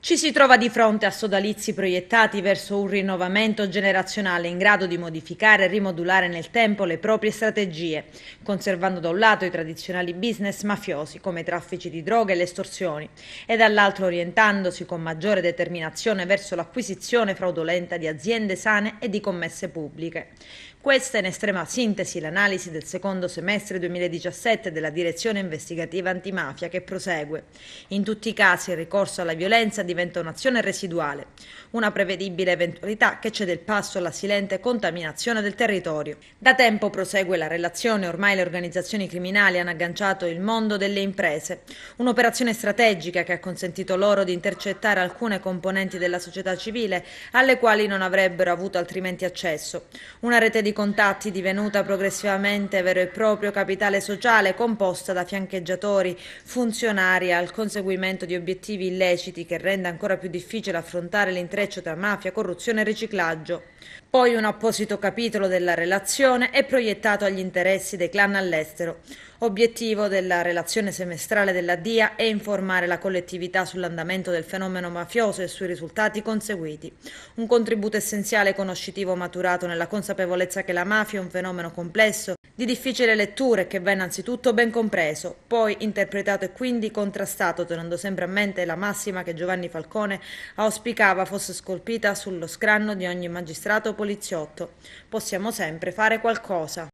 Ci si trova di fronte a sodalizi proiettati verso un rinnovamento generazionale in grado di modificare e rimodulare nel tempo le proprie strategie, conservando da un lato i tradizionali business mafiosi come i traffici di droghe e le estorsioni, e dall'altro orientandosi con maggiore determinazione verso l'acquisizione fraudolenta di aziende sane e di commesse pubbliche. Questa è in estrema sintesi l'analisi del secondo semestre 2017 della Direzione Investigativa Antimafia, che prosegue. In tutti i casi il ricorso alla violenza diventa un'azione residuale, una prevedibile eventualità che cede il passo alla silente contaminazione del territorio. Da tempo prosegue la relazione, ormai le organizzazioni criminali hanno agganciato il mondo delle imprese, un'operazione strategica che ha consentito loro di intercettare alcune componenti della società civile alle quali non avrebbero avuto altrimenti accesso. Una rete di contatti divenuta progressivamente vero e proprio capitale sociale, composta da fiancheggiatori funzionari al conseguimento di obiettivi illeciti, che rende ancora più difficile affrontare l'intreccio tra mafia, corruzione e riciclaggio. Poi un apposito capitolo della relazione è proiettato agli interessi dei clan all'estero. Obiettivo della relazione semestrale della DIA è informare la collettività sull'andamento del fenomeno mafioso e sui risultati conseguiti. Un contributo essenziale conoscitivo maturato nella consapevolezza che la mafia è un fenomeno complesso, di difficile lettura e che va innanzitutto ben compreso, poi interpretato e quindi contrastato, tenendo sempre a mente la massima che Giovanni Falcone auspicava fosse scolpita sullo scranno di ogni magistrato o poliziotto: possiamo sempre fare qualcosa.